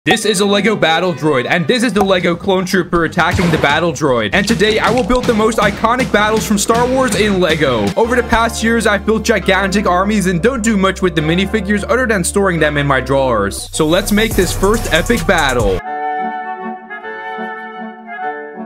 This is a LEGO battle droid, and this is the LEGO clone trooper attacking the battle droid. And today, I will build the most iconic battles from Star Wars in LEGO. Over the past years, I've built gigantic armies and don't do much with the minifigures other than storing them in my drawers. So let's make this first epic battle.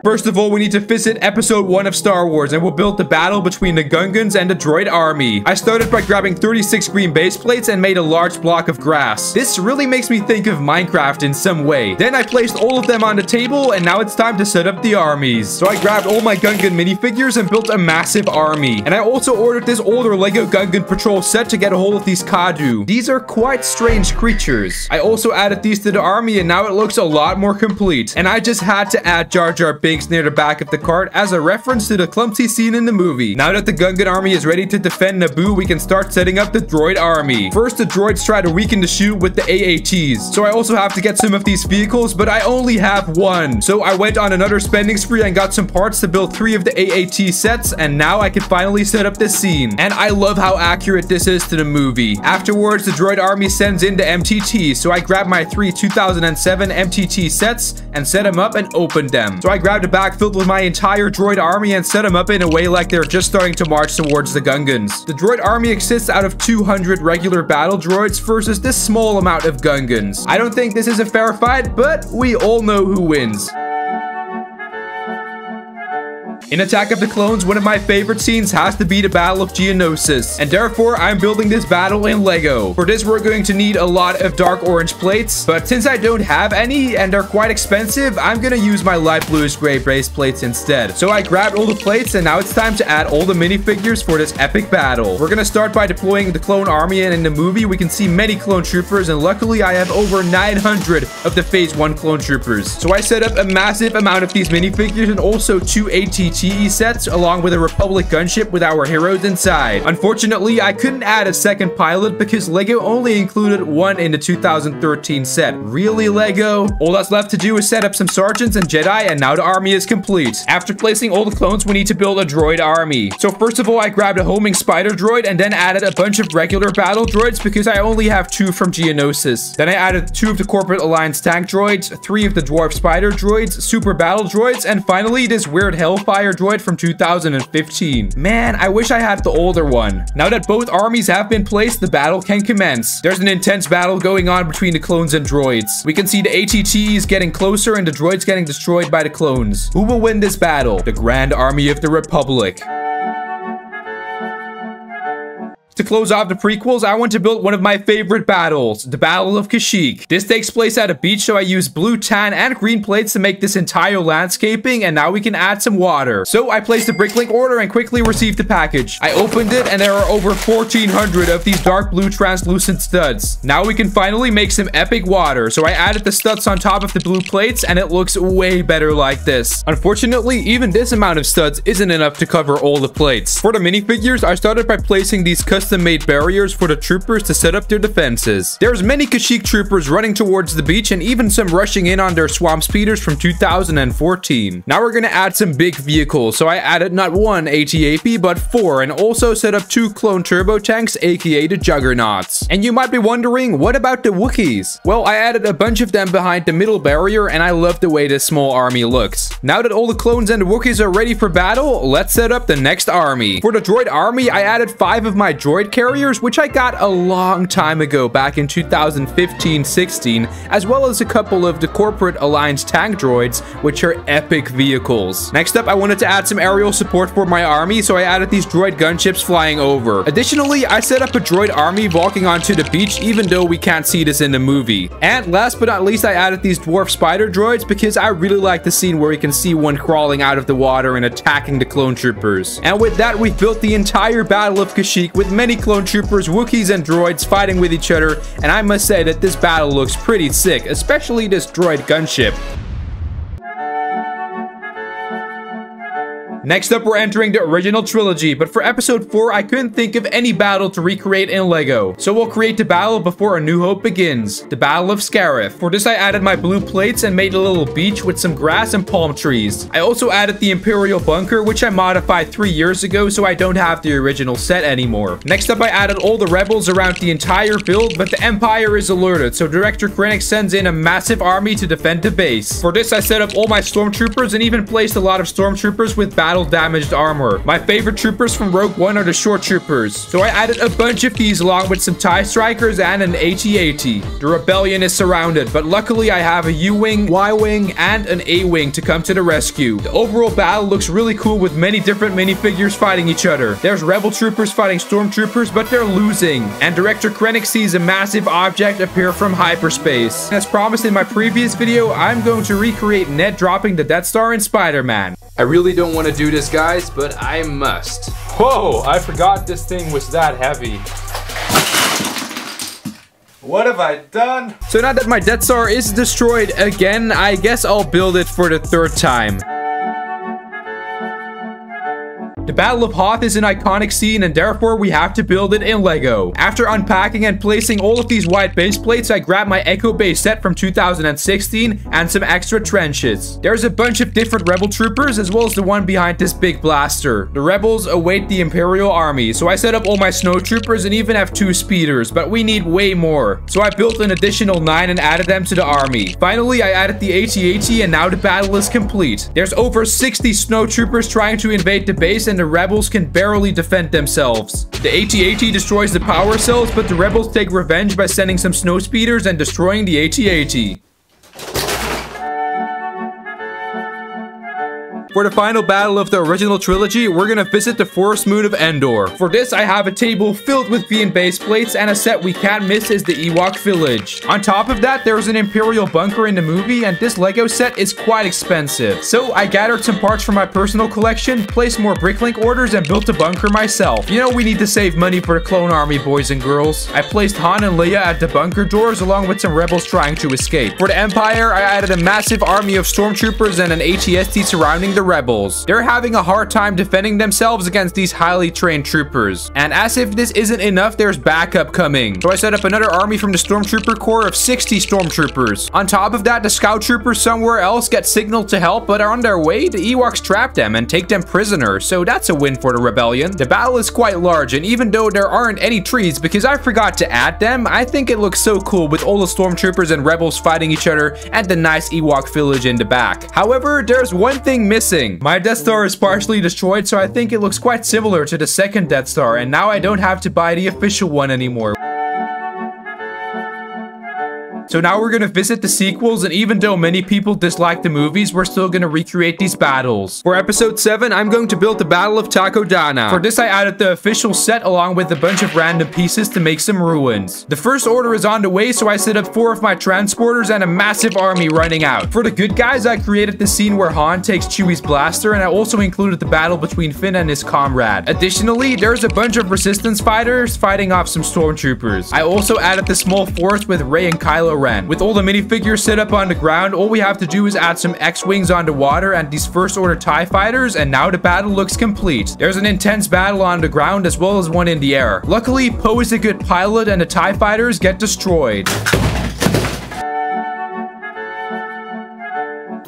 First of all, we need to visit episode 1 of Star Wars, and we'll build the battle between the Gungans and the droid army. I started by grabbing 36 green base plates and made a large block of grass. This really makes me think of Minecraft in some way. Then I placed all of them on the table, and now it's time to set up the armies. So I grabbed all my Gungan minifigures and built a massive army. And I also ordered this older LEGO Gungan patrol set to get a hold of these Kadu. These are quite strange creatures. I also added these to the army, and now it looks a lot more complete. And I just had to add Jar Jar Binks near the back of the cart as a reference to the clumsy scene in the movie. Now that the Gungan army is ready to defend Naboo, we can start setting up the droid army. First, the droids try to weaken the chute with the AATs. So I also have to get some of these vehicles, but I only have one. So I went on another spending spree and got some parts to build 3 of the AAT sets, and now I can finally set up this scene. And I love how accurate this is to the movie. Afterwards, the droid army sends in the MTT, so I grabbed my 3 2007 MTT sets and set them up and opened them. So I grabbed a bag filled with my entire droid army and set them up in a way like they're just starting to march towards the Gungans. The droid army exists out of 200 regular battle droids versus this small amount of Gungans. I don't think this is a fair fight, but we all know who wins. In Attack of the Clones, one of my favorite scenes has to be the Battle of Geonosis, and therefore I'm building this battle in LEGO. For this, we're going to need a lot of dark orange plates, but since I don't have any and they're quite expensive, I'm gonna use my light bluish gray base plates instead. So I grabbed all the plates, and now it's time to add all the minifigures for this epic battle. We're gonna start by deploying the clone army, and in the movie we can see many clone troopers, and luckily I have over 900 of the phase 1 clone troopers. So I set up a massive amount of these minifigures and also 2 ATT sets along with a Republic gunship with our heroes inside. Unfortunately, I couldn't add a second pilot because LEGO only included 1 in the 2013 set. Really, LEGO? All that's left to do is set up some sergeants and Jedi, and now the army is complete. After placing all the clones, we need to build a droid army. So first of all, I grabbed a homing spider droid and then added a bunch of regular battle droids because I only have 2 from Geonosis. Then I added 2 of the Corporate Alliance tank droids, 3 of the dwarf spider droids, super battle droids, and finally this weird Hellfire droid from 2015. Man, I wish I had the older one. Now that both armies have been placed, the battle can commence. There's an intense battle going on between the clones and droids. We can see the ATTs getting closer and the droids getting destroyed by the clones. Who will win this battle? The Grand Army of the Republic. To close off the prequels, I want to build one of my favorite battles, the Battle of Kashyyyk. This takes place at a beach, so I used blue, tan, and green plates to make this entire landscaping, and now we can add some water. So I placed the bricklink order and quickly received the package. I opened it, and there are over 1,400 of these dark blue translucent studs. Now we can finally make some epic water, so I added the studs on top of the blue plates, and it looks way better like this. Unfortunately, even this amount of studs isn't enough to cover all the plates. For the minifigures, I started by placing these custom-made barriers for the troopers to set up their defenses. There's many Kashyyyk troopers running towards the beach and even some rushing in on their swamp speeders from 2014. Now we're gonna add some big vehicles, so I added not 1 AT-AP but 4 and also set up 2 clone turbo tanks, aka the Juggernauts. And you might be wondering, what about the Wookiees? Well, I added a bunch of them behind the middle barrier, and I love the way this small army looks. Now that all the clones and the Wookiees are ready for battle, let's set up the next army. For the droid army, I added 5 of my droid carriers, which I got a long time ago back in 2015-16, as well as a couple of the Corporate Alliance tank droids, which are epic vehicles. Next up, I wanted to add some aerial support for my army, so I added these droid gunships flying over. Additionally, I set up a droid army walking onto the beach, even though we can't see this in the movie. And last but not least, I added these dwarf spider droids because I really like the scene where you can see one crawling out of the water and attacking the clone troopers. And with that, we've built the entire Battle of Kashyyyk with many clone troopers, Wookiees, and droids fighting with each other, and I must say that this battle looks pretty sick, especially this droid gunship. Next up, we're entering the original trilogy, but for episode 4, I couldn't think of any battle to recreate in LEGO. So we'll create the battle before A New Hope begins, the Battle of Scarif. For this, I added my blue plates and made a little beach with some grass and palm trees. I also added the Imperial bunker, which I modified 3 years ago, so I don't have the original set anymore. Next up, I added all the rebels around the entire build, but the Empire is alerted, so Director Krennic sends in a massive army to defend the base. For this, I set up all my stormtroopers and even placed a lot of stormtroopers with battle-damaged armor. My favorite troopers from Rogue One are the short troopers, so I added a bunch of these along with some TIE strikers and an AT-AT. The rebellion is surrounded, but luckily I have a U-wing, Y-wing, and an A-wing to come to the rescue. The overall battle looks really cool with many different minifigures fighting each other. There's rebel troopers fighting stormtroopers, but they're losing, and Director Krennic sees a massive object appear from hyperspace. As promised in my previous video, I'm going to recreate Ned dropping the Death Star in Spider-Man. I really don't want to do this, guys, but I must. Whoa, I forgot this thing was that heavy. What have I done? So now that my Death Star is destroyed again, I guess I'll build it for the 3rd time. The Battle of Hoth is an iconic scene, and therefore we have to build it in LEGO. After unpacking and placing all of these white base plates, I grabbed my Echo base set from 2016 and some extra trenches. There's a bunch of different rebel troopers as well as the one behind this big blaster. The rebels await the Imperial army, so I set up all my snow troopers and even have 2 speeders, but we need way more. So I built an additional 9 and added them to the army. Finally, I added the AT-AT and now the battle is complete. There's over 60 snow troopers trying to invade the base, and the rebels can barely defend themselves. The AT-AT destroys the power cells, but the rebels take revenge by sending some snow speeders and destroying the AT-AT. For the final battle of the original trilogy, we're gonna visit the forest moon of Endor. For this, I have a table filled with green base plates, and a set we can't miss is the Ewok village. On top of that, there's an Imperial bunker in the movie, and this LEGO set is quite expensive. So I gathered some parts from my personal collection, placed more bricklink orders, and built the bunker myself. You know, we need to save money for the clone army, boys and girls. I placed Han and Leia at the bunker doors along with some rebels trying to escape. For the Empire, I added a massive army of stormtroopers and an AT-ST surrounding the rebels. They're having a hard time defending themselves against these highly trained troopers. And as if this isn't enough, there's backup coming. So I set up another army from the Stormtrooper Corps of 60 Stormtroopers. On top of that, the Scout Troopers somewhere else get signaled to help, but are on their way. The Ewoks trap them and take them prisoner, so that's a win for the rebellion. The battle is quite large, and even though there aren't any trees because I forgot to add them, I think it looks so cool with all the Stormtroopers and rebels fighting each other and the nice Ewok village in the back. However, there's one thing missing. My Death Star is partially destroyed, so I think it looks quite similar to the second Death Star, and now I don't have to buy the official one anymore. So now we're gonna visit the sequels, and even though many people dislike the movies, we're still gonna recreate these battles. For episode 7, I'm going to build the Battle of Takodana. For this, I added the official set along with a bunch of random pieces to make some ruins. The First Order is on the way, so I set up 4 of my transporters and a massive army running out. For the good guys, I created the scene where Han takes Chewie's blaster, and I also included the battle between Finn and his comrade. Additionally, there's a bunch of Resistance fighters fighting off some stormtroopers. I also added the small force with Rey and Kylo Ren. With all the minifigures set up on the ground, all we have to do is add some X-Wings on the water and these First Order TIE fighters, and now the battle looks complete. There's an intense battle on the ground as well as one in the air. Luckily, Poe is a good pilot and the TIE fighters get destroyed.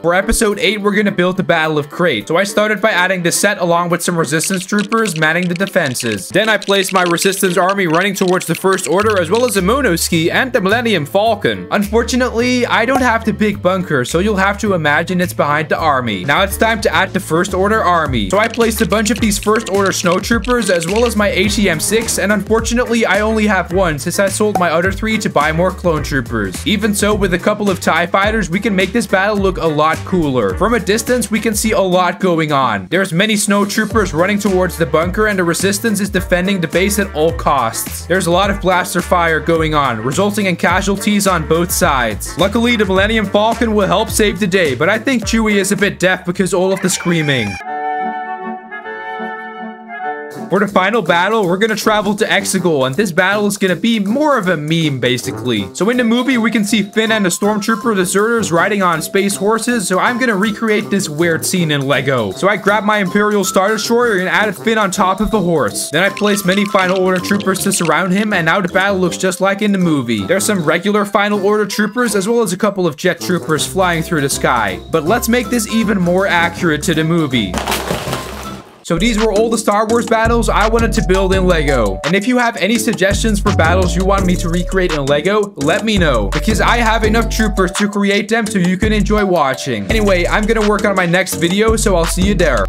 For episode 8, we're gonna build the Battle of Crait. So I started by adding the set along with some Resistance troopers manning the defenses. Then I placed my Resistance army running towards the First Order as well as a Monoski and the Millennium Falcon. Unfortunately, I don't have the big bunker, so you'll have to imagine it's behind the army. Now it's time to add the First Order army. So I placed a bunch of these First Order snowtroopers as well as my ATM-6, and unfortunately I only have one since I sold my other 3 to buy more clone troopers. Even so, with a couple of TIE fighters, we can make this battle look a lot cooler. From a distance, we can see a lot going on. There's many snow troopers running towards the bunker, and the Resistance is defending the base at all costs. There's a lot of blaster fire going on, resulting in casualties on both sides. Luckily, the Millennium Falcon will help save the day, but I think Chewie is a bit deaf because all of the screaming. For the final battle, we're gonna travel to Exegol, and this battle is gonna be more of a meme, basically. So in the movie, we can see Finn and the Stormtrooper deserters riding on space horses, so I'm gonna recreate this weird scene in Lego. So I grabbed my Imperial Star Destroyer and added Finn on top of the horse. Then I placed many Final Order troopers to surround him, and now the battle looks just like in the movie. There's some regular Final Order troopers, as well as a couple of jet troopers flying through the sky. But let's make this even more accurate to the movie. So these were all the Star Wars battles I wanted to build in Lego. And if you have any suggestions for battles you want me to recreate in Lego, let me know. Because I have enough troopers to create them so you can enjoy watching. Anyway, I'm gonna work on my next video, so I'll see you there.